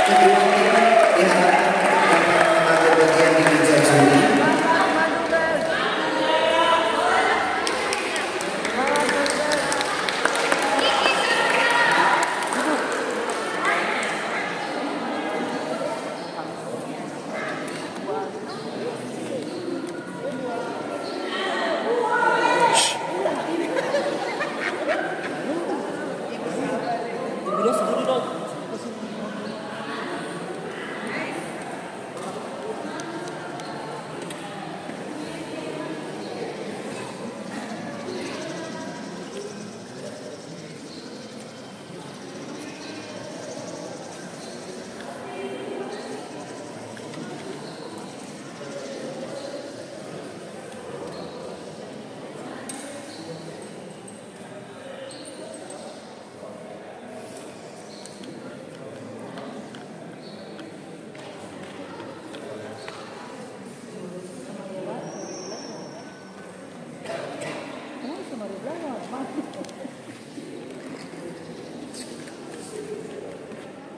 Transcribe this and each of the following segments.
kedua tim diharapkan dapat mengambil bagian di meja juri.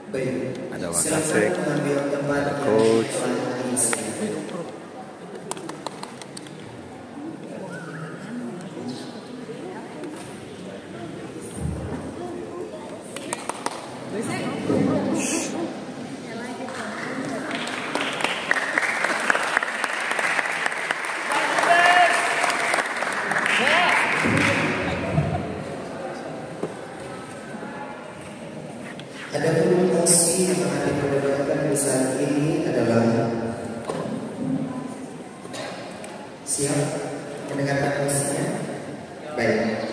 Baik, ada silakan mengambil tempat ada coach. Adapun mosi yang akan diperdebatkan di saat ini adalah siap mendengarkan mosinya. Baik.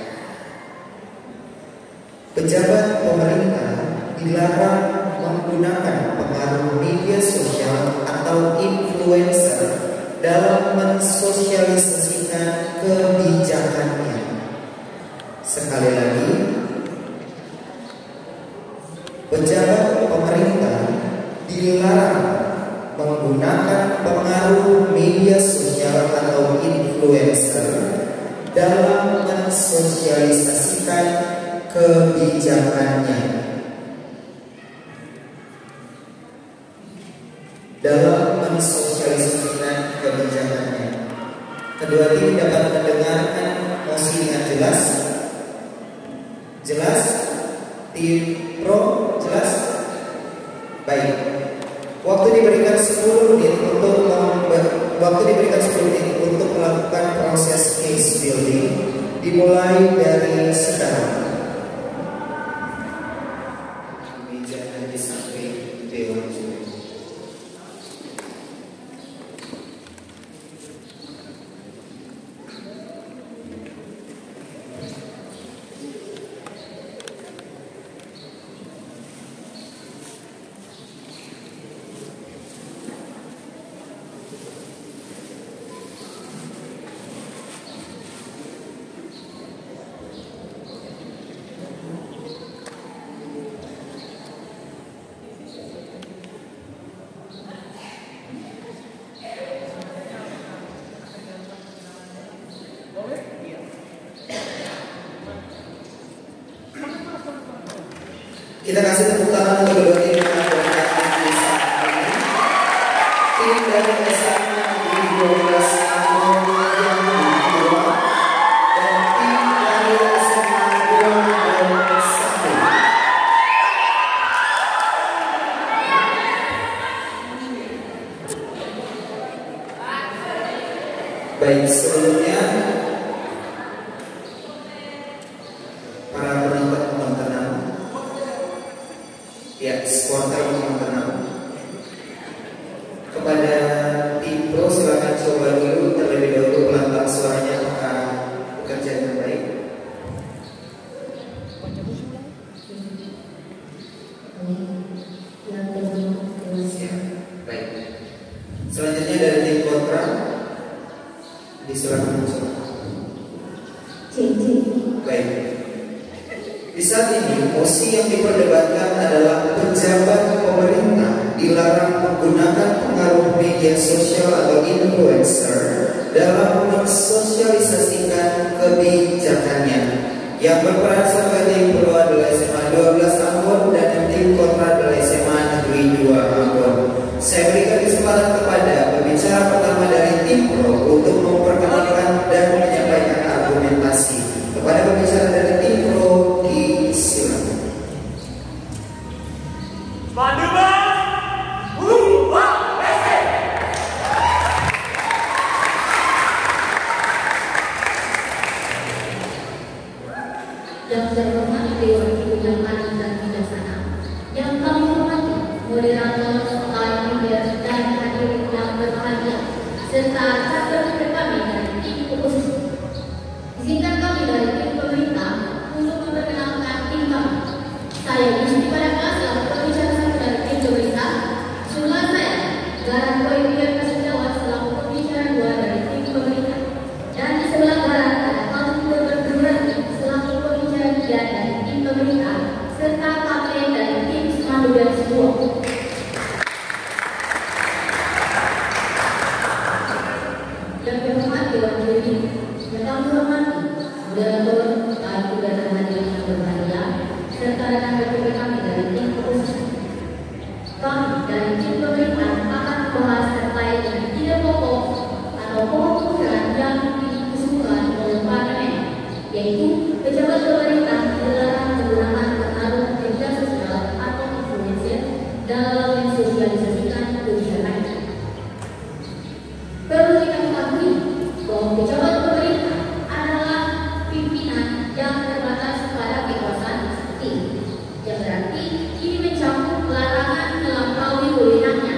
Pejabat pemerintah dilarang menggunakan pengaruh media sosial atau influencer dalam mensosialisasikan kebijakannya. Sekali lagi, pejabat pemerintah dilarang menggunakan pengaruh media sosial atau influencer dalam mensosialisasikan kebijakannya. Kedua tim dapat mendengarkan mosi dengan jelas. Jelas? Tim pro jelas? Baik. Waktu diberikan 10 menit untuk melakukan proses case building dimulai dari sekarang. Meja di samping dewan juri. Kita kasih tepuk tangan untuk kedua tim yang berada di saat ini. Tim dari SMA Negeri 12 Angkon yang kedua dan tim dari SMA 21. Baik, sebelumnya para penonton mohon tenang. Ya, supporter mohon tenang. Kepada tim pro silakan coba dulu terlebih dahulu pelan-pelan suaranya apakah bekerja dengan baik. Siap. Baik. Selanjutnya dari tim kontra disilakan mencoba. Baik. Di saat ini, mosi yang diperdebatkan adalah pejabat pemerintah dilarang menggunakan pengaruh media sosial atau influencer dalam mensosialisasikan kebijakannya. Yang berperan sebagai tim pro adalah SMA 12 Ambon dan tim kontra adalah SMA Negeri 2 Yang terhormat Dewan Pimpinan dan Bijaksana, yang kami hormati moderator, style leader, dan hadirin yang berbahagia, serta rekan-rekan kami dari tim oposisi. Izinkan kami dari tim pemerintah untuk memperkenalkan tim kami. Saya Yusri Padaka selaku pembicara satu dari tim pemerintah. Sebelah saya Garan Koyudian Kasujawat selaku pembicara dua dari tim pemerintah. Dan di sebelah barat ada Kalti Berberani selaku pembicara tiga dari tim pemerintah, serta Kapten dari tim Semandu dan Sebuah. Yang terhormat Dewan Juri, yang kami hormati moderator dan juga hadirin yang berbahagia, serta rekan-rekan kami dari tim oposisi. Kami dari tim pemerintah akan membahas terkait dengan ide pokok atau pokok pikiran yang diusulkan oleh Parlemen, yaitu pejabat pemerintah dilarang menggunakan pengaruh media sosial atau influencer dalam mensosialisasikan kebijakannya. Perlu kita ketahui bahwa pejabat pemerintah adalah pimpinan yang terbatas pada kekuasaan eksekutif, yang berarti ini mencakup larangan melampaui wewenangnya,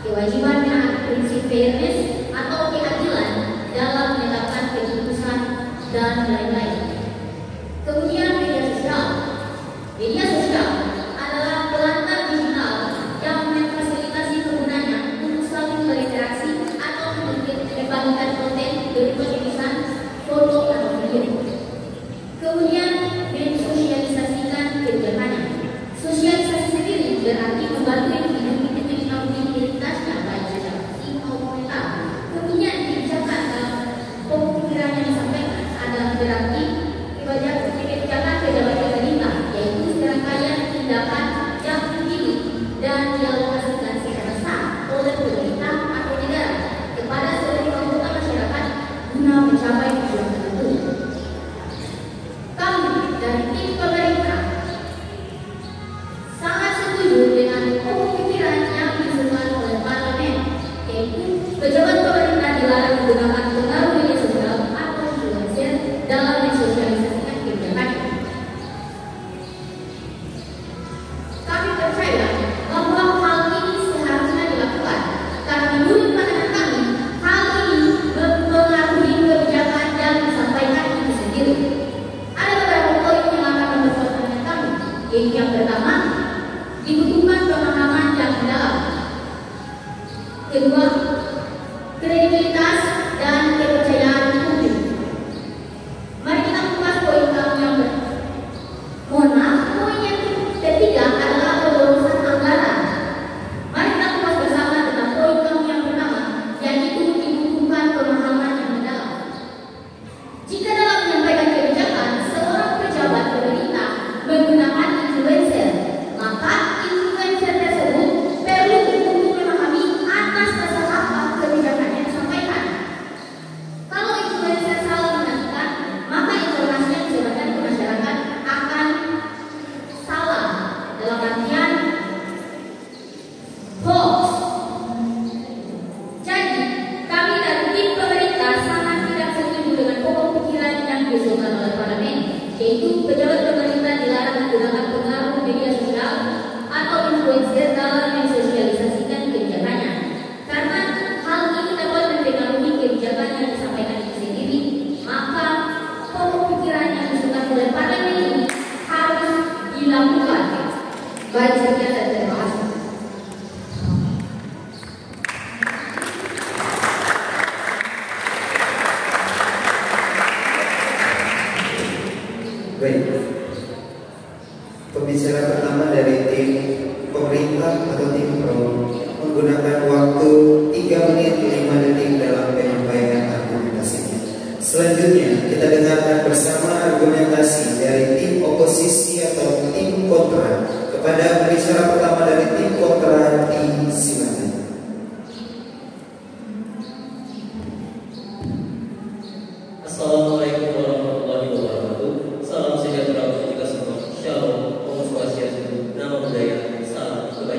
kewajiban menaati prinsip fairness atau keadilan dalam menetapkan keputusan, dan lain-lain. Kemudian media sosial. Media sosial adalah pelantara digital yang memfasilitasi penggunanya untuk saling berinteraksi atau membagikan konten berupa tulisan, foto, atau video. Kemudian mensosialisasikan kebijakannya. Sosialisasi sendiri berarti membantu individu untuk mengetahui identitasnya baik secara fisik maupun mental. Kemudian kebijakan dalam pemikiran yang disampaikan adalah berarti kebijakan pejabat pemerintah, yaitu serangkaian tindakan yang dipilih dan dialokasikan secara sah oleh pemerintah atau negara kepada seluruh anggota masyarakat guna mencapai tujuan tertentu. Kami dari tim pemerintah sangat setuju dengan pokok pikiran yang diusulkan oleh Parlemen, yaitu pejabat pemerintah dilarang menggunakan pengaruh media sosial atau influencer dalam mensosialisasikan kebijakannya. Kami percaya bahwa hal ini seharusnya dilakukan karena menurut pandangan kami, hal ini mempengaruhi kebijakan yang disampaikan itu sendiri. Ada beberapa poin yang akan membuat pandangan kami. Yang pertama, dibutuhkan pemahaman yang mendalam. Kedua, kredibilitas dan kepercayaan publik. Mari kita kupas poin kami yang mohon maaf, poin yang ketiga adalah kelulusan anggaran. Mari kita kupas bersama tentang poin kami yang pertama, yaitu dibutuhkan pemahaman yang mendalam. Jika dalam menyampaikan kebijakan, seorang pejabat pemerintah menggunakan influencer, maka influencer tersebut perlu untuk memahami atas dasar apa kebijakan yang disampaikan. Kalau influencer salah menentukan, maka informasi yang disebarkan ke masyarakat akan salah, dalam artian hoax. Jadi, kami dari tim pemerintah sangat tidak setuju dengan pokok pikiran yang diusulkan oleh Parlemen, yaitu pejabat pemerintah dilarang menggunakan pengaruh media sosial atau influencer dalam mensosialisasikan kebijakannya. Karena hal ini dapat mempengaruhi kebijakan yang disampaikan itu sendiri, maka pokok pikiran yang diusulkan oleh Parlemen ini harus dilakukan. Baik, sekian dan terima kasih. Baik, pembicara pertama dari tim pemerintah atau tim pro menggunakan waktu 3 menit 5 detik dalam penyampaian argumentasinya. Selanjutnya kita dengarkan bersama argumentasi dari tim oposisi atau tim kontra. Kepada pembicara pertama dari tim kontra, silakan. Assalamualaikum warahmatullahi wabarakatuh. Salam sejahtera untuk kita semua. Shalom, Om Swastiastu, Namo Buddhaya, salam kebaikan.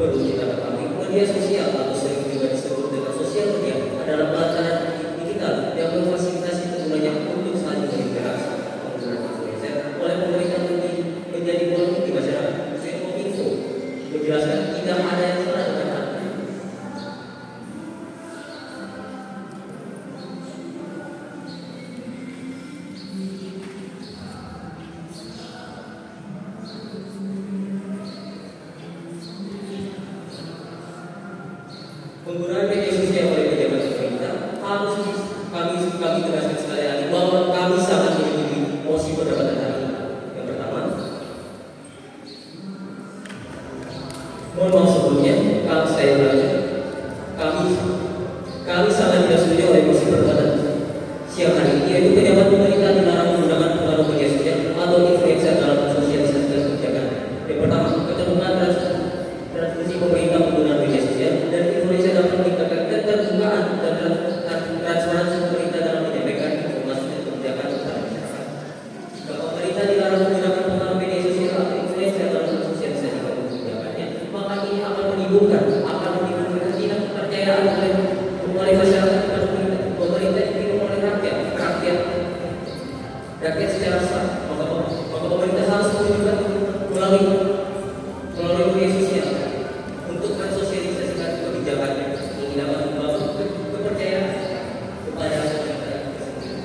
Perlu kita ketahui, media sosial atau sering juga disebut dengan sosial media adalah platform digital yang memfasilitasi penggunanya untuk saling berinteraksi. Penggunaan influencer oleh pemerintah menjadi polemik di masyarakat. Info menjelaskan tidak ada yang salah dengan hal ini. Penggunaan media sosial oleh pejabat pemerintah harus kami tegaskan sekali lagi bahwa kami sangat menyetujui mosi perdebatan hari ini. Yang pertama, mohon maaf sebelumnya, saya ulangi, kami sangat tidak setuju oleh mosi perdebatan siang hari ini, yaitu pejabat pemerintah dilarang menggunakan pengaruh media sosial atau influencer dalam sosialisasi kebijakan. Yang pertama, ketentuan transmisi pemerintah menggunakan media sosial dan influencer dapat meningkatkan keterbukaan dan transparansi pemerintah dalam menyampaikan informasi dan kebijakan kepada masyarakat. Jika pemerintah dilarang menggunakan pengaruh media sosial atau influencer dalam sosialisasi kebijakannya, maka ini akan menimbulkan tidak kepercayaan oleh masyarakat kepada pemerintah dipilih oleh rakyat secara sah. Maka pemerintah harus menunjukkan melalui media sosial untuk mensosialisasikan kebijakannya ini dapat membangun kepercayaan kepada pemerintah itu sendiri.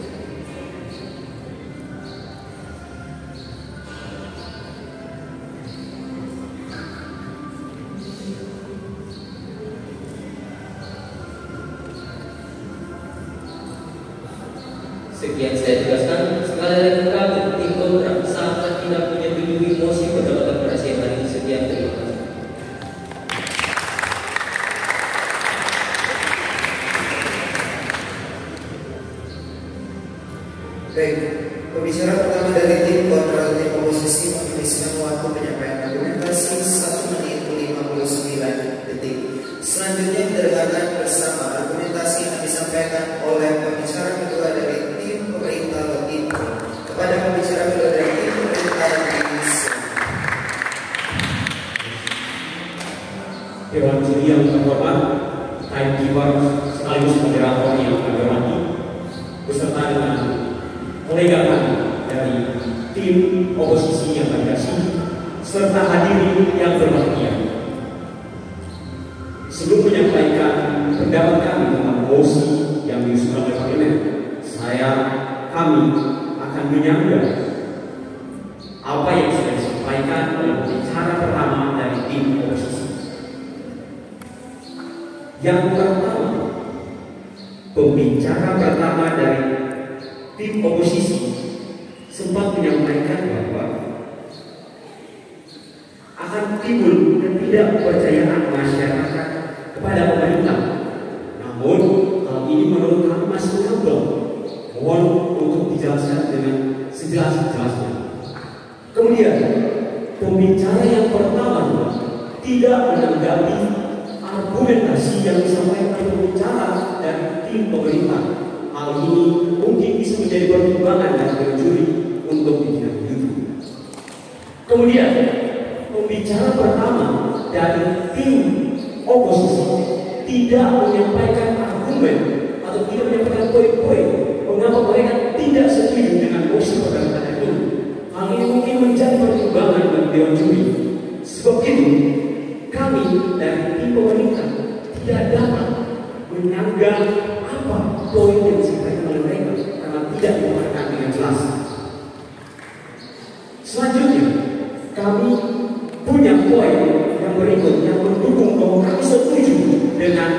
Sekian saya jelaskan. Sekali lagi kami tim kontrak sangat tidak menyetujui mosi perdebatan pada siang hari ini. Sekian, terima kasih. Baik, pembicara pertama dari tim kontra tim oposisi menghabiskan waktu penyampaian argumentasi 1 menit 59 detik. Selanjutnya didengarkan bersama argumentasi yang disampaikan oleh pembicara kedua dari tim pemerintah Lotinko kepada pembicara kedua dari tim pemerintah Indonesia. Dewan Juri yang terhormat, timekeeper sekaligus moderator yang kami hormati, beserta dengan kolega kami dari tim oposisi yang kami kasih, serta hadirin yang berbahagia. Sebelum menyampaikan pendapat kami tentang mosi yang diusulkan oleh parlemen, kami akan menyanggah apa yang sudah disampaikan oleh pembicara pertama dari tim oposisi. Yang pertama, pembicara pertama dari tim oposisi sempat menyampaikan bahwa akan timbul ketidakpercayaan masyarakat kepada pemerintah. Namun hal ini menurut kami masih ngambang. Mohon untuk dijelaskan dengan sejelas-jelasnya. Kemudian pembicara yang pertama tidak menanggapi argumentasi yang disampaikan oleh pembicara dari tim pemerintah. Hal ini mungkin bisa menjadi pertimbangan dari juri untuk ditindaklanjuti. Kemudian pembicara pertama dari tim oposisi tidak menyampaikan argumen atau tidak menyampaikan poin-poin mengapa mereka tidak setuju dengan mosi perdebatan itu. Hal ini mungkin menjadi pertimbangan bagi dewan juri. Sebab itu kami dari tim pemerintah tidak dapat menyanggah apa poin yang disampaikan oleh mereka karena tidak dipaparkan dengan jelas. Selanjutnya kami punya poin yang berikut yang mendukung bahwa kami setuju dengan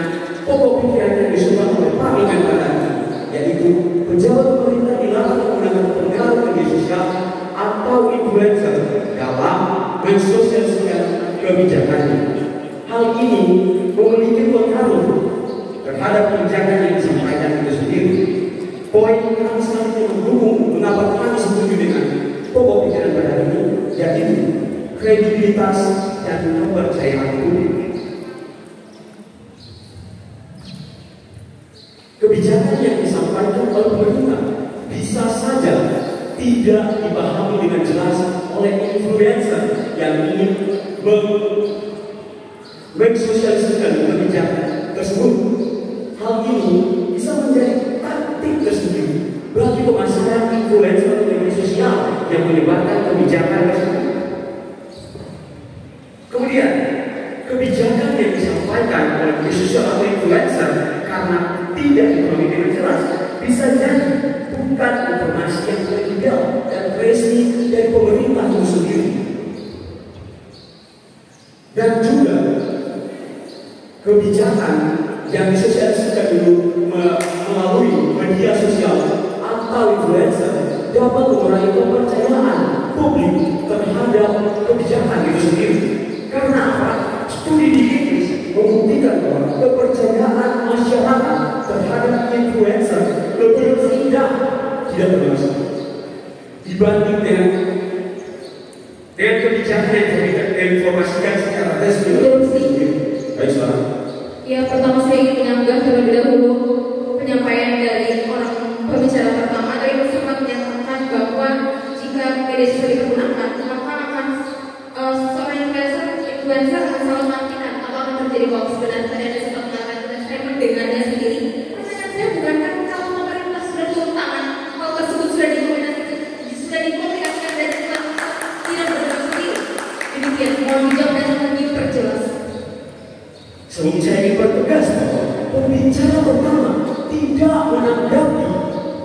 pokok pikiran yang disusun oleh parlemen pada hari ini, yaitu pejabat pemerintah dilarang menggunakan pengaruh media sosial atau influencer dalam mensosialisasikan kebijakannya. Hal ini memiliki pengaruh terhadap kebijakan yang disampaikan itu sendiri. Poin kami selanjutnya mendukung mengapa kami setuju dengan pokok pikiran pada hari ini, yaitu kredibilitas dan kepercayaan publik. Kebijakan yang disampaikan oleh pemerintah bisa saja tidak dipahami dengan jelas oleh influencer yang ingin mensosialisasikan kebijakan tersebut. Hal ini bisa menjadi taktik tersendiri bagi pemasaran influencer atau media sosial yang menyebarkan kebijakan tersebut. Kemudian, kebijakan yang disampaikan oleh media sosial atau influencer karena tidak dipenuhi dengan jelas bisa jadi bukan informasi yang kredibel dan resmi dari pemerintah itu sendiri. Dan juga kebijakan yang disosialisasikan dulu melalui media sosial atau influencer dapat mengurangi kepercayaan publik terhadap kebijakan itu sendiri. Karena apa? Studi di Inggris membuktikan bahwa kepercayaan masyarakat terhadap influencer lebih rendah, tidak bermaksud dibanding dengan kebijakan yang diinformasikan secara resmi. Baik, saudara. Ya, pertama saya ingin menyanggah terlebih dahulu penyampaian dari orang pembicara pertama. Dari sempat menyatakan bahwa jika media sosial digunakan, maka akan seorang influencer akan selalu matikan atau akan terjadi hoax. Sebenarnya tadi ada sempat mengatakan dan saya mendengarnya sendiri. Pertanyaan saya bukankah kalau pemerintah sudah turun tangan, hal tersebut sudah dikomunikasikan dan tidak bergerak sendiri. Demikian, mohon dijawab dan diperjelas. Sebelum saya ingin bertegas bahwa pembicara pertama tidak menanggapi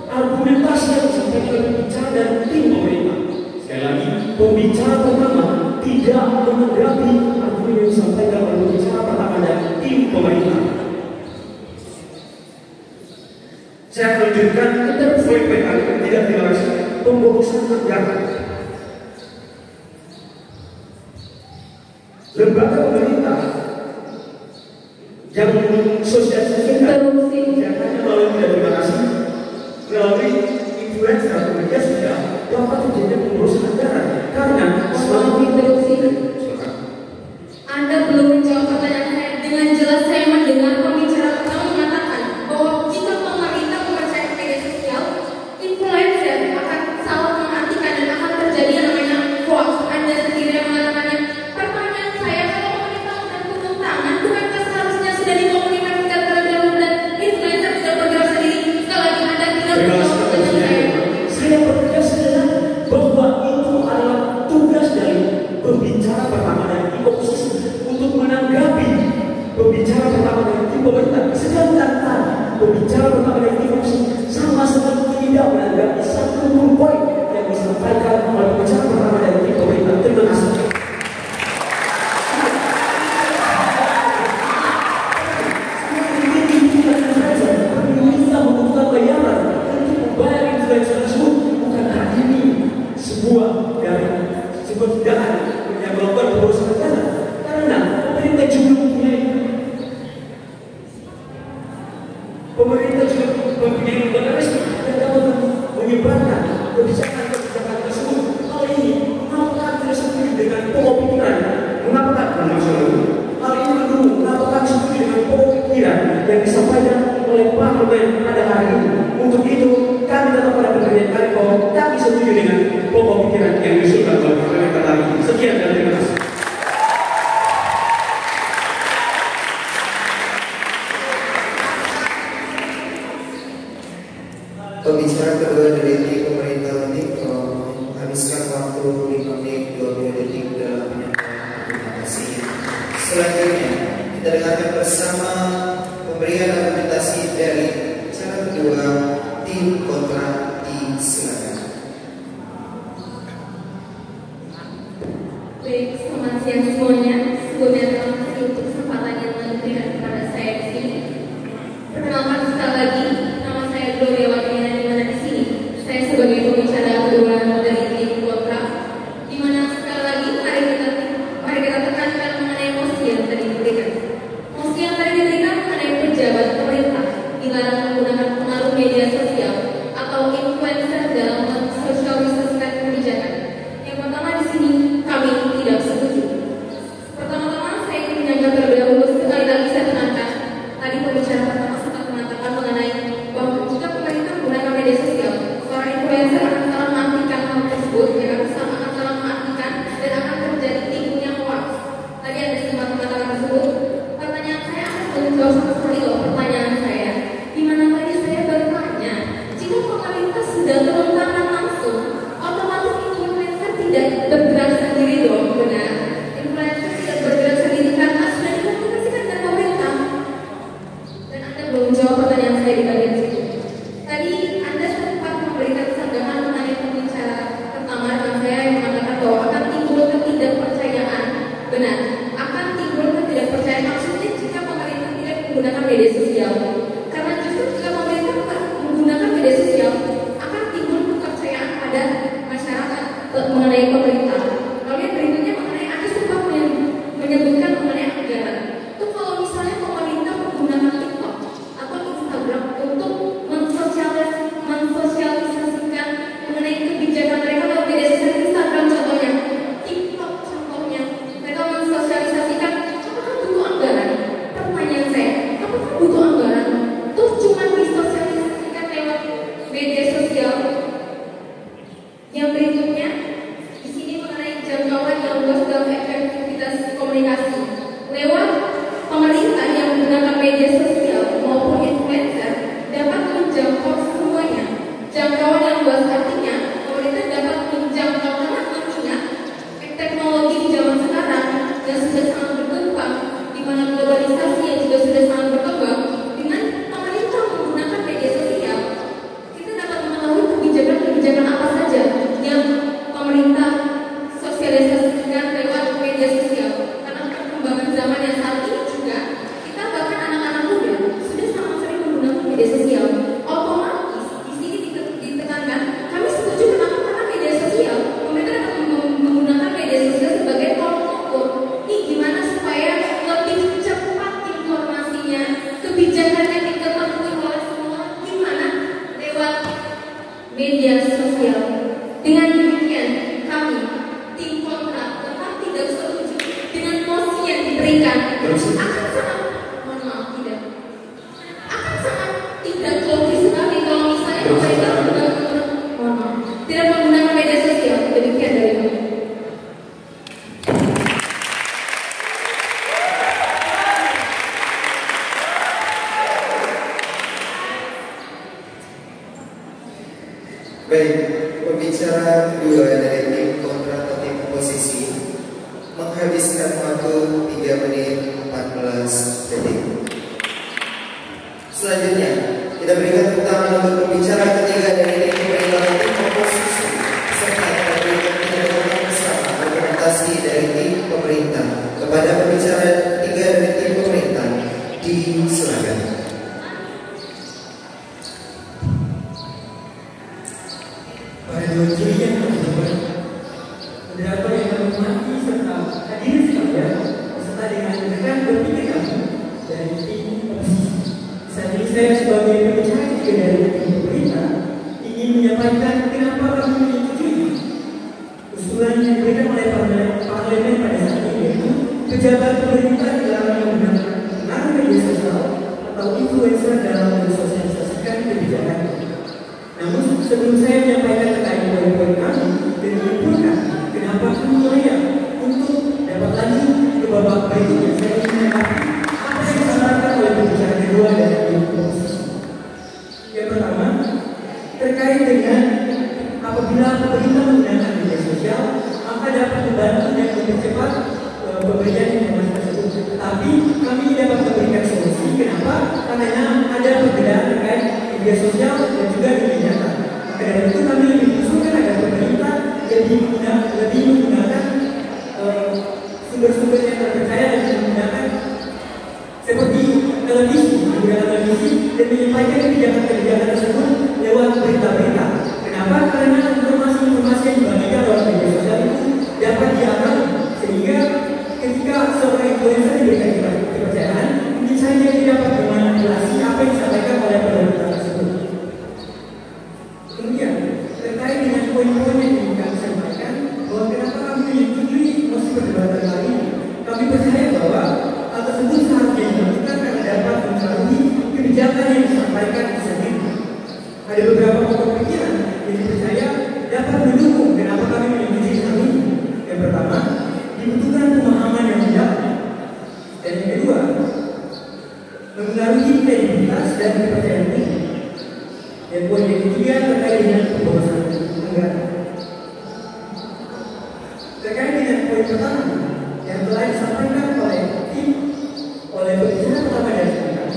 argumentasi yang disampaikan oleh pembicara dan tim pemerintah. Sekali lagi, pembicara pertama tidak menanggapi argumen yang disampaikan oleh pembicara pertama dan tim pemerintah. Saya menunjukkan poin-poin argumen tidak dilakukan pemborosan anggaran. Lembaga pemerintah yang mensosialisasikan kebijakannya melalui terima kasih melalui influencer atau media sosial dapat terjadi pemborosan anggaran karena selama interupsi. Anda belum menjawab pertanyaan saya dengan jelas. Saya mendengar pembicara pertama mengatakan bahwa jika pemerintah mempercayai media sosial, influencer akan salah mengartikan dan akan terjadi yang namanya hoax. Anda sendiri yang mengatakannya. Pertanyaan saya, kalau pemerintah sudah turun tangan, bukankah seharusnya sudah dikomunikasikan terlebih dahulu dan influencer sudah bergerak sendiri? Sekali lagi Anda tidak menjawab pertanyaan saya. Saya bertegas bahwa itu adalah tugas dari pembicara pertama dari tim oposisi untuk menanggapi pembicara pertama dari tim pemerintah. Sedangkan tadi pembicara pertama dari tim oposisi sama sekali tidak menanggapi satu pun poin yang disampaikan oleh pembicara pertama dari tim pemerintah. Terima kasih. Sebuah dari sebuah tindakan yang melakukan pemborosan anggaran karena pemerintah juga mempunyai lembaga resmi yang dapat menyebarkan kebijakan tersebut. Hal ini mengapa tidak setuju dengan pokok pikiran? Mengapa hal ini mendukung? Mengapa setuju dengan pokok pikiran yang disampaikan oleh parlemen pada hari ini? Untuk itu kami tetap pada pendirian kami bahwa kami setuju dengan pokok pikiran yang diusulkan oleh pemerintah hari ini. Sekian dan terima kasih. Pembicara kedua dari tim pemerintah nanti menghabiskan waktu 5 menit 20 detik dalam menyampaikan argumentasi. Selanjutnya kita dengarkan bersama pemberian argumentasi dari cara kedua tim kontra di silakan. Baik, selamat siang semuanya. Sebelumnya terima kasih untuk kesempatan yang diberikan kepada saya di sini. Perkenalkan sekali lagi, nama saya Gloria Wakiana di mana di sini saya sebagai pembicara kedua dari tim kontra. Di mana sekali lagi mari kita tekankan mengenai mosi yang tadi diberikan. Mosi yang tadi diberikan mengenai pejabat pemerintah dilarang menggunakan pengaruh media sosial atau influencer dalam mensosialisasikan kebijakan. Yang pertama di sini kami tidak setuju. Jangkauan yang luas artinya pemerintah dapat menjangkau anak-anaknya. Teknologi di zaman sekarang yang sudah sangat berkembang, di mana globalisasi yang juga sudah sangat berkembang, dengan pemerintah menggunakan media sosial, kita dapat mengetahui kebijakan-kebijakan apa saja yang pemerintah sosialisasikan lewat media sosial. Karena perkembangan zaman yang saat ini juga, kita bahkan anak-anak muda sudah sangat sering menggunakan media sosial. Otomatis di sini ditekankan, kami setuju kenapa, karena media sosial, pemerintah dapat menggunakan media sosial sebagai tolak ukur. Ini gimana supaya lebih cepat informasinya, kebijakannya diketahui oleh semua, gimana? Lewat media sosial. Dengan demikian, kami tim kontra tetap tidak setuju dengan mosi yang diberikan. Akan sangat, mohon maaf, tidak logis sekali kalau misalnya pemerintah tidak menggunakan media sosial. Demikian dari kami. Baik, pembicara kedua dari tim kontra atau tim oposisi menghabiskan waktu 3 menit 14 detik. Selanjutnya, kita berikan tepuk tangan untuk pembicara ketiga dari tim pemerintah tim oposisi serta kita berikan penyaluran bersama argumentasi dari tim pemerintah kepada pembicara ketiga dari tim pemerintah. Disilakan. Pada doji yang terhormat, moderator yang terhormati serta hadirin sekalian, beserta dengan rekan berpikir kami dari tim oposisi. Saat ini saya sebagai pembicara ketiga dari tim pemerintah ingin menyampaikan kenapa kami menyetujui usulan yang diberikan oleh parlemen pada saat ini, yaitu pejabat pemerintah dilarang menggunakan media sosial atau influencer dalam mensosialisasikan kebijakan. Namun sebelum saya menyampaikan terkait poin-poin kami dan menyimpulkan kenapa kami layak untuk dapat lanjut ke babak berikutnya, saya ingin menanggapi apa yang disampaikan oleh pembicara kedua dari tim oposisi. Yang pertama, terkait dengan apabila pemerintah menggunakan media sosial, maka dapat membantu dan mempercepat pemberian informasi tersebut. Tetapi kami dapat memberikan solusi. Kenapa? Karena ada perbedaan terkait media sosial dan juga media nyata. Maka dari itu kami lebih mengusulkan agar pemerintah lebih menggunakan sumber-sumber yang terpercaya dan menggunakan seperti televisi, menggunakan televisi dan menyampaikan kebijakan-kebijakan tersebut lewat berita-berita. Kenapa? Karena informasi-informasi yang dibagikan lewat media sosial itu dapat diakali, sehingga ketika seorang influencer diberikan kepercayaan, mungkin saja dia dapat memanipulasi apa yang disampaikan oleh pemerintah tersebut. Kemudian terkait dengan poin-poin yang ingin kami sampaikan, bahwa kenapa kami menyetujui mosi perdebatan kali ini, kami percaya bahwa hal tersebut seharusnya dilakukan karena dapat mempengaruhi kebijakan yang disampaikan di sana. Ada beberapa pokok pikiran yang dipercaya dapat mendukung kenapa kami menyetujui hal ini. Yang pertama, dibutuhkan pemahaman yang mendalam. Dan yang kedua, mempengaruhi kredibilitas dan kepercayaan publik. Dan poin yang ketiga terkait dengan pembahasan anggaran. Terkait dengan poin pertama yang telah disampaikan oleh pembicara pertama dari kami,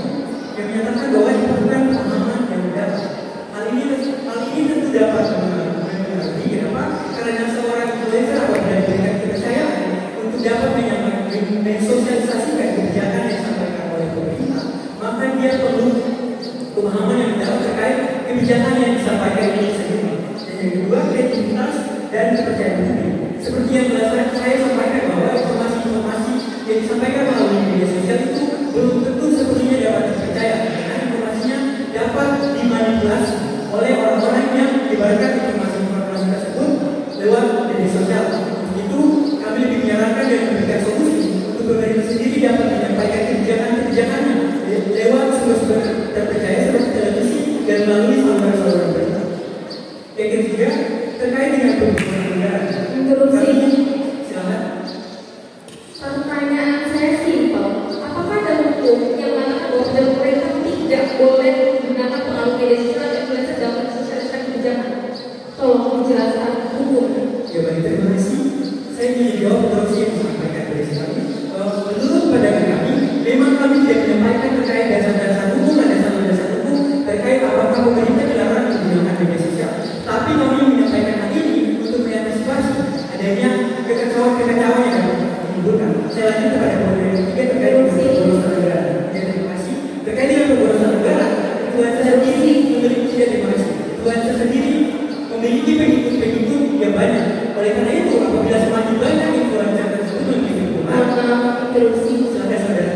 yang menyatakan bahwa dibutuhkan pemahaman yang mendalam. Hal ini tentu dapat mempengaruhi. Kenapa? Karena seorang influencer apabila diberikan kepercayaan untuk dapat mensosialisasikan kebijakan yang disampaikan oleh pemerintah, maka dia perlu pemahaman yang mendalam terkait kebijakan yang disampaikan itu sendiri. Dan yang kedua, kredibilitas dan kepercayaan publik. Seperti yang telah saya sampaikan bahwa informasi-informasi yang disampaikan melalui media sosial itu belum tentu sepenuhnya dapat dipercaya, karena informasinya dapat dimanipulasi oleh orang-orang yang menyebarkan informasi-informasi tersebut lewat media sosial. Itu kami lebih menyarankan dan memberikan solusi untuk pemerintah sendiri dapat menyampaikan kebijakan-kebijakannya lewat sumber-sumber terpercaya seperti televisi dan melalui saluran-saluran berita. Yang ketiga, terkait dengan pembukaan anggaran. Interupsi. Silakan. Pertanyaan saya simpel. Apakah ada hukum yang mengatakan bahwa pemerintah tidak boleh menggunakan pengaruh media sosial dan influencer dalam mensosialisasikan kebijakan Tolong dijelaskan hukum. Ya baik, terima kasih. Saya ingin menjawab terus yang disampaikan dari kami. Menurut pandangan kami, memang kami tidak menyampaikan terkait dasar-dasar hukum dan dasar-dasar hukum terkait apakah pemerintah dilarang menggunakan media sosial. Tapi kami menyampaikan hal ini untuk mengantisipasi adanya kekacauan yang dapat menimbulkan. Saya lanjut kepada poin yang ketiga terkait dengan pemborosan negara. Ya, terima kasih. Terkait dengan pemborosan negara, influencer sendiri influencer sendiri memiliki pengikut yang banyak. Oleh karena itu, apabila semakin banyak influencer tersebut memiliki Interupsi. silakan saudara.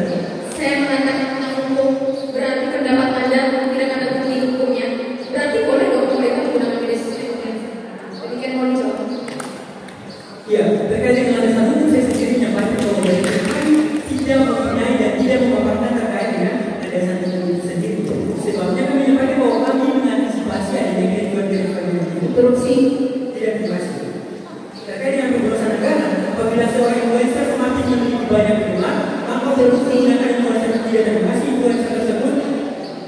Saya mengatakan tentang hukum, berarti pendapat Anda tidak ada bukti hukumnya. Berarti boleh dong mereka menggunakan media sosial. Demikian mohon dijawab. Ya, terkait dengan alasan hukum saya sendiri menyampaikan bahwa dari kami tidak mempunyai dan tidak memaparkan terkait dengan alasan hukum itu sendiri. Sebabnya kami menyampaikan bahwa kami mengantisipasi adanya kecuali Interupsi. tidak dibahas. Terkait dengan pemborosan negara, apabila seorang influencer semakin memiliki banyak penggemar, maka harus menggunakan influencer yang tidak dibahas, influencer tersebut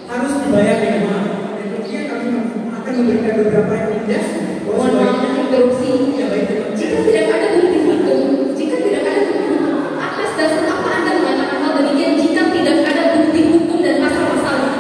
harus dibayar dengan mahal. Dan kemudian kami akan memberikan beberapa rekomendasi. Mohon maaf, interupsi. Ya baik, Jika tidak ada bukti hukum, jika tidak ada bukti hukum, atas dasar apa Anda mengatakan hal demikian jika tidak ada bukti hukum dan pasal-pasalnya?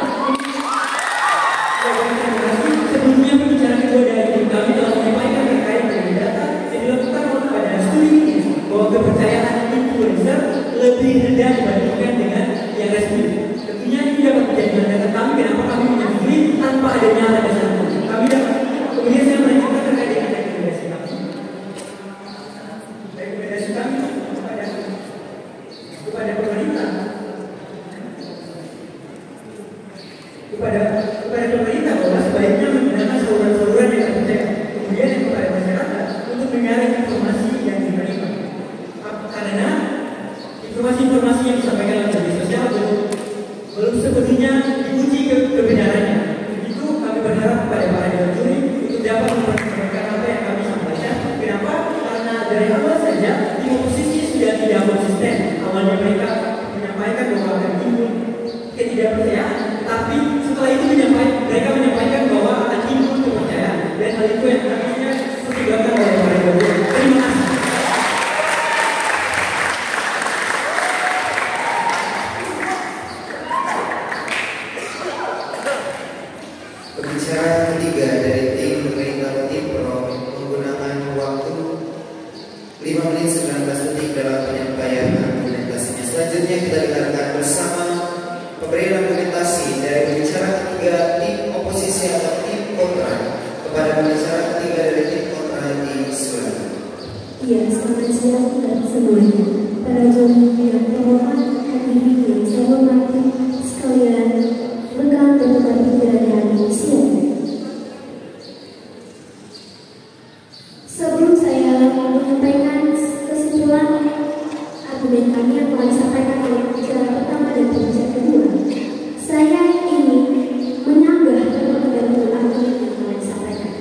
sebelumnya pembicaraan kedua dari kami telah menyampaikan terkait dengan data yang dilakukan pada studi ini bahwa kepercayaan influencer lebih rendah dibandingkan dengan yang resmi. Tentunya ini dapat menjadi landasan kami kenapa kami menyetujui tanpa adanya alasan hukum. Kami dapat kemudian saya melanjutkan terkait dengan rekomendasi kami. Rekomendasi kami kepada pemerintah. Kepada pemerintah bahwa sebaiknya menggunakan saluran-saluran yang terpercaya, kemudian yang kepada masyarakat untuk menyaring informasi yang diterima. Karena informasi-informasi yang disampaikan oleh media sosial belum sepenuhnya diuji kebenarannya. Begitu kami berharap kepada para dewan juri untuk dapat mempertimbangkan apa yang kami sampaikan. Kenapa? Karena dari awal saja tim oposisi sudah tidak konsisten. Awalnya mereka menyampaikan bahwa akan timbul ketidakpercayaan, tapi setelah itu mereka menyampaikan bahwa akan timbul kepercayaan, dan hal itu yang akhirnya dipertimbangkan oleh para dewan juri. Terima kasih. Pembicara ketiga dari tim pemerintah tim pro menggunakan waktu 5 menit 19 detik dalam penyampaian argumentasinya. Selanjutnya kita dengarkan bersama pemberian argumentasi dari pembicara ketiga tim oposisi atau tim kontra kepada pembicara ketiga dari tim kontra di Surat. Iya, selamat siang semuanya. Para juri yang terhormat, hadirin yang saya hormati sekalian, rekan dan rekan dari siang. Sebelum saya menyampaikan kesimpulan argumen kami yang telah disampaikan oleh pembicara pertama dan pembicara kedua, saya ingin menambah dan argumen yang telah disampaikan.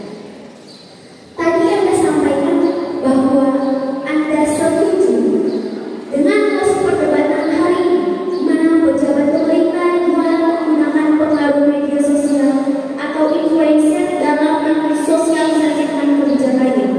Tadi Anda sampaikan bahwa Anda setuju dengan hasil perdebatan hari ini, mana pejabat pemerintah dilarang menggunakan pengaruh media sosial atau influencer dalam mensosialisasikan kebijakannya.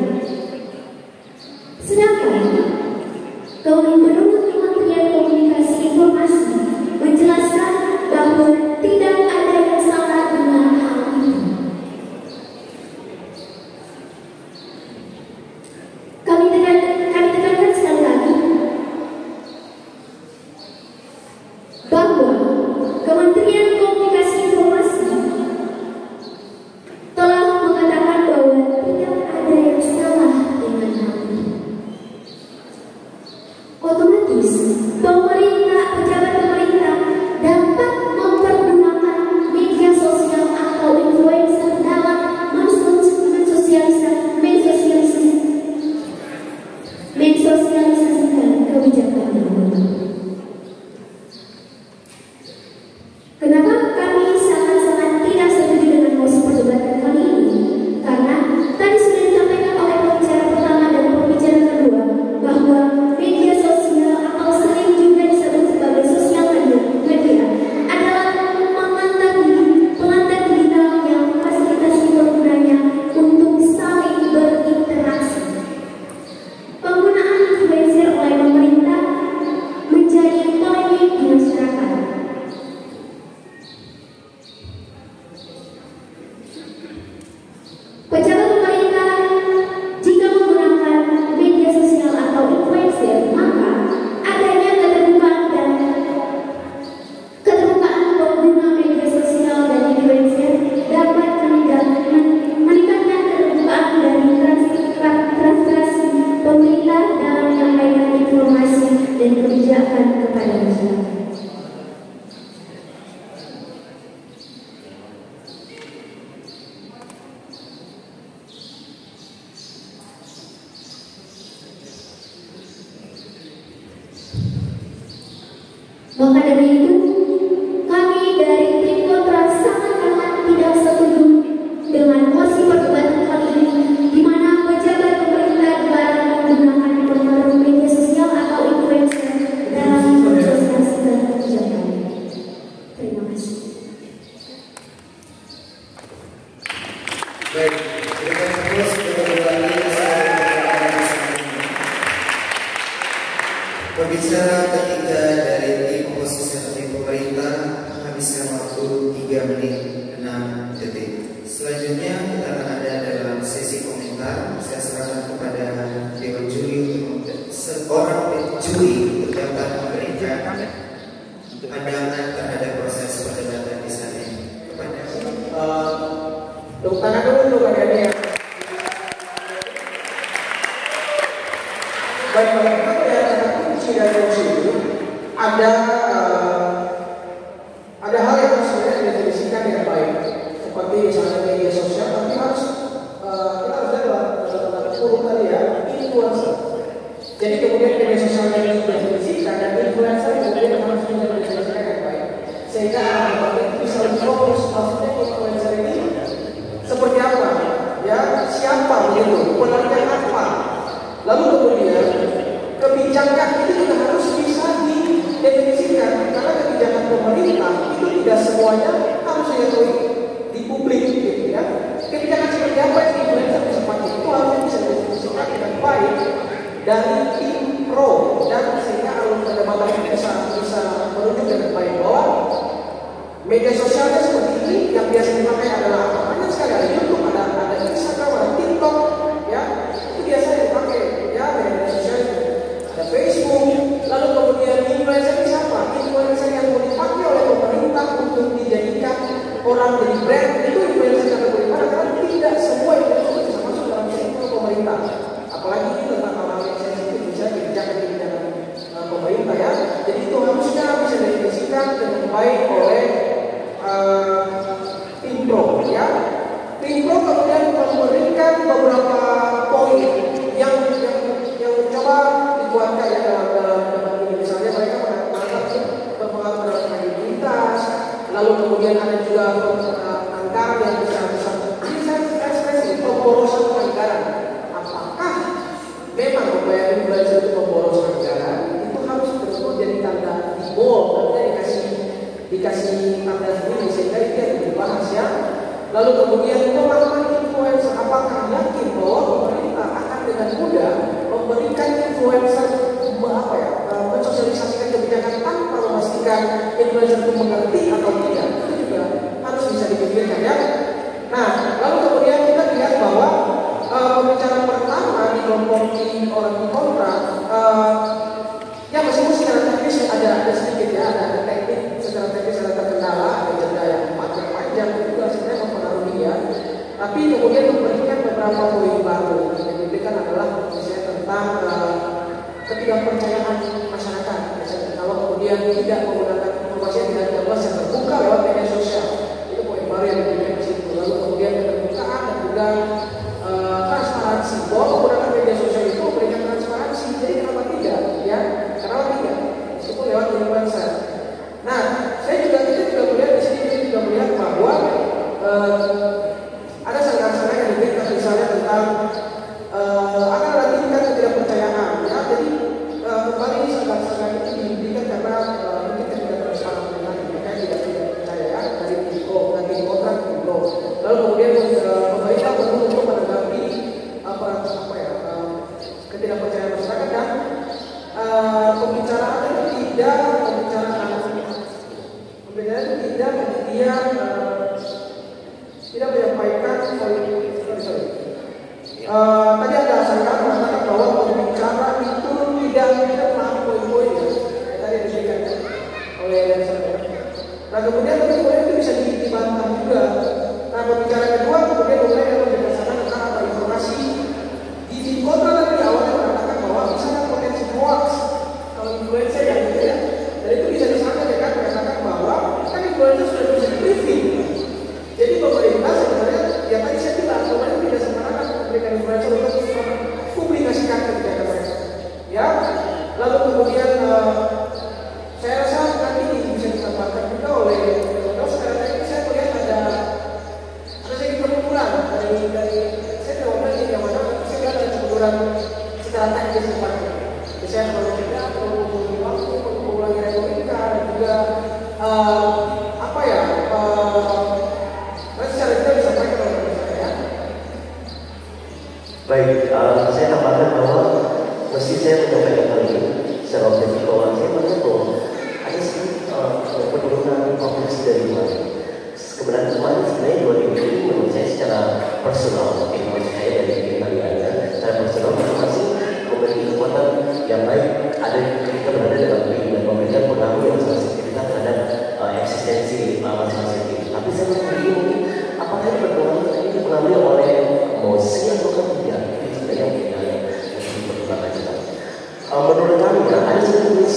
Maka dari itu, kami dari tim kontra sangat-sangat tidak setuju dengan mosi perdebatan kali ini, di mana pejabat pemerintah dilarang menggunakan pengaruh media sosial atau influencer dalam mensosialisasikan kebijakan. Terima kasih. Baik, terima kasih kembali berbicara ketiga dari tim oposisi atau tim pemerintah menghabiskan waktu 3 menit 6 detik. Selanjutnya kita akan ada dalam sesi komentar. Saya serahkan kepada Dewan Juri untuk seorang juri untuk dapat memberikan pandangan terhadap proses perdebatan di sana ini. Kepada tepuk tangan dulu untuk adik-adik yang baik. Kalau ya kunci dari kunci itu ada hal yang harus sebenarnya didefinisikan dengan baik, seperti misalnya media sosial, tapi harus kita harus dalam kurung tadi ya, influencer. Jadi kemudian media sosial yang didefinisikan dan influencer kemudian harus didefinisikan dengan baik, sehingga itu bisa lebih fokus. Maksudnya influencer ini seperti apa? Ya, siapa begitu? Pengertian apa? Lalu kemudian kebijakan itu juga harus bisa didefinisikan, karena kebijakan pemerintah itu tidak semuanya harus diketahui di publik, gitu ya. Kebijakan seperti apa yang influencer bisa pakai itu harus bisa didefinisikan dengan baik dari tim pro, dan sehingga alur perdebatan itu bisa merujuk dengan baik bahwa media sosialnya seperti ini yang biasa dipakai adalah banyak sekali, ada YouTube, ada Instagram, ada TikTok, ya itu biasa dipakai ya media sosial, ada Facebook. Lalu kemudian influencer ini siapa? Influencer yang mau dipakai oleh pemerintah untuk dijadikan orang jadi brand, itu influencer kategori mana? Karena tidak semua influencer bisa masuk dalam sektor pemerintah, apalagi ini tentang hal-hal yang sensitif, bisa kebijakan pemerintah ya. Jadi itu harusnya bisa didefinisikan dengan baik oleh tim pro ya. Tim pro kemudian memberikan beberapa poin yang coba dikuatkan ya dalam ini. Misalnya mereka menganggap berpengaruh terhadap kredibilitas, lalu kemudian ada juga anggaran yang bisa ekspresi pemborosan anggaran. Apakah memang pembayaran influencer itu memboros anggaran? Itu harus betul jadi tanda di bold, nanti dikasih tanda sendiri sehingga itu yang dibahas ya. Lalu kemudian pemahaman influencer, apakah yakin bahwa pemerintah akan dengan mudah memberikan influencer mensosialisasikan kebijakan tanpa memastikan influencer itu mengerti atau tidak? Itu juga harus bisa dipikirkan ya. Nah, lalu kemudian kita lihat bahwa pembicaraan pertama di kelompok orang di kontra ya meskipun secara teknis ada sedikit ya, ada teknik secara teknis ada terkendala, ada jeda yang panjang itu juga sebenarnya mempengaruhi ya. Tapi kemudian memberikan beberapa poin baru yang diberikan adalah misalnya tentang ketidakpercayaan masyarakat. Misalnya kalau kemudian tidak menggunakan informasi yang tidak jelas yang terbuka lewat media sosial, itu poin baru yang diberikan di situ. Lalu kemudian keterbukaan dan juga transparansi, bahwa menggunakan media sosial itu memberikan transparansi. Jadi kenapa tidak? Ya, kenapa tidak? Meskipun lewat influencer. Nah, kita juga melihat di sini, kita juga melihat bahwa ada sangat-sangat yang diberikan misalnya tentang akan ada tingkat ketidakpercayaan. Ya, jadi kembali ini sangat-sangat itu diberikan karena mungkin tidak transparan dengan mereka tidak percaya ya, dari dari kontrak pro. Lalu kemudian pemerintah perlu untuk menanggapi ketidakpercayaan masyarakat dan pembicaraan itu tidak tidak menyampaikan tadi ada sangat mengatakan bahwa pembicara itu tidak paham poin-poin ya, tadi disebutkan oleh saya. Nah kemudian itu bisa dibantah juga. Nah pembicara kedua kemudian mulai dengan berdasarkan tentang apa informasi di kontra tadi awalnya mengatakan bahwa misalnya potensi hoax kalau influencer yang gitu ya, dan itu bisa disangka dengan mengatakan bahwa kan influencer sudah bisa di-briefing. Jadi pemerintah sebenarnya ya tadi saya bilang pemerintah tidak sembarangan memberikan influencer untuk secara teknis sifatnya. Misalnya kalau kita perlu mengurangi waktu, perlu mengurangi retorika, dan juga apa ya? Secara kita disampaikan oleh saya. Ya. Baik, saya tambahkan bahwa mesti saya menyampaikan hal ini secara objektif bahwa saya melihat bahwa ada sedikit penurunan populasi dari luar. Kemudian kemarin sebenarnya 2 minggu ini menurut saya secara personal, menurut saya dari kalian secara personal masing-masing memiliki kekuatan yang baik. Ada kita berada dalam diri dan memberikan pengaruh yang sangat signifikan terhadap eksistensi masing-masing itu. Tapi saya mungkin apakah ini berpengaruh ini dipengaruhi oleh emosi atau tidak? Itu sebenarnya yang diperlukan kita. Menurut kami ada sedikit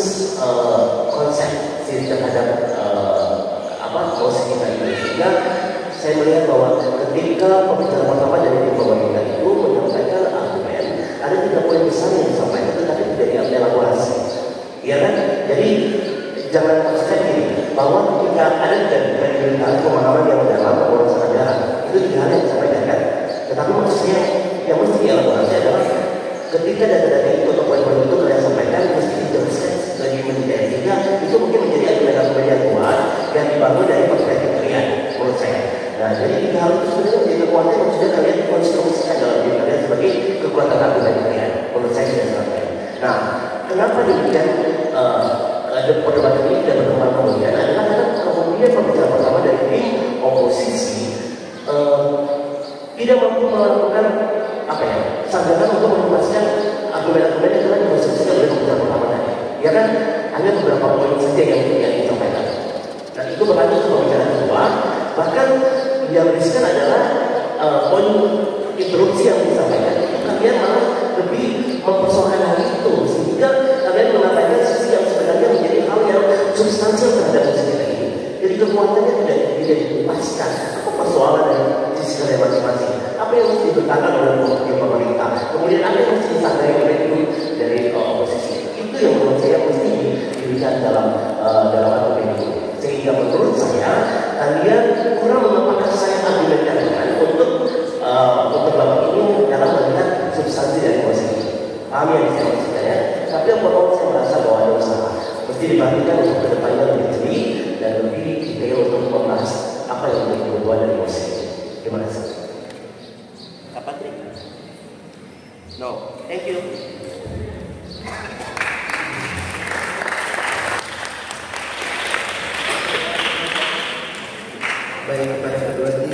konsep terhadap emosi kita ini. Sehingga saya melihat bahwa ketika pembicaraan pertama dari tim pemerintah itu menyampaikan argumen, ada 3 poin besar yang disampaikan tetapi tidak dielaborasi. Iya kan? Jadi jangan maksudnya gini, bahwa ketika ada kredibilitas pemahaman yang mendalam urusan negara itu 3 hal yang disampaikan kan. Tetapi maksudnya yang mesti dielaborasi adalah ketika data-data itu atau poin-poin itu kalian sampaikan mesti dijelaskan lebih mendetail sehingga itu mungkin menjadi argumen-argumen yang kuat yang dibangun dari perspektif kalian menurut saya. Nah, jadi 3 hal itu sebenarnya menjadi kekuatan yang sudah kalian konstruksikan dalam diri kalian sebagai kekuatan argumen kalian menurut saya sudah sampai. Nah, kenapa demikian ada perdebatan ini dan berkembang kemudian adalah karena kemudian pembicaraan pertama dari tim oposisi tidak mampu melakukan sandaran untuk menuntaskan argumen-argumen yang telah dikonstruksikan oleh pembicaraan pertama tadi. Ya kan, hanya beberapa poin saja yang disampaikan. Dan itu berlanjut ke pembicaraan kedua. Bahkan yang riskan adalah poin interupsi yang disampaikan. Kalian malah lebih mempersoalkan hal itu sehingga kalian menambahkan sisi yang sebenarnya menjadi hal yang substansial terhadap sisi ini. Jadi kekuatannya tidak dipaskan. Apa persoalan dari sisi kalian masing-masing? Apa yang mesti dibentangkan oleh pemerintah? Kemudian apa yang mesti disadari oleh dari oposisi? Itu yang menurut saya mesti diberikan dalam argumen itu. Sehingga menurut saya kalian kurang menempatkan saya argumen kalian untuk bapak ini dalam melihat substansi dari posisi. Paham yang saya maksudkan ya? Tapi yang pertama saya merasa bahwa ada usaha mesti diperhatikan untuk kedepannya lebih jeli dan lebih detail untuk membahas apa yang menjadi kebutuhan dari posisi. Terima kasih. Kapan trik? No, thank you. Baik, kepada kedua tim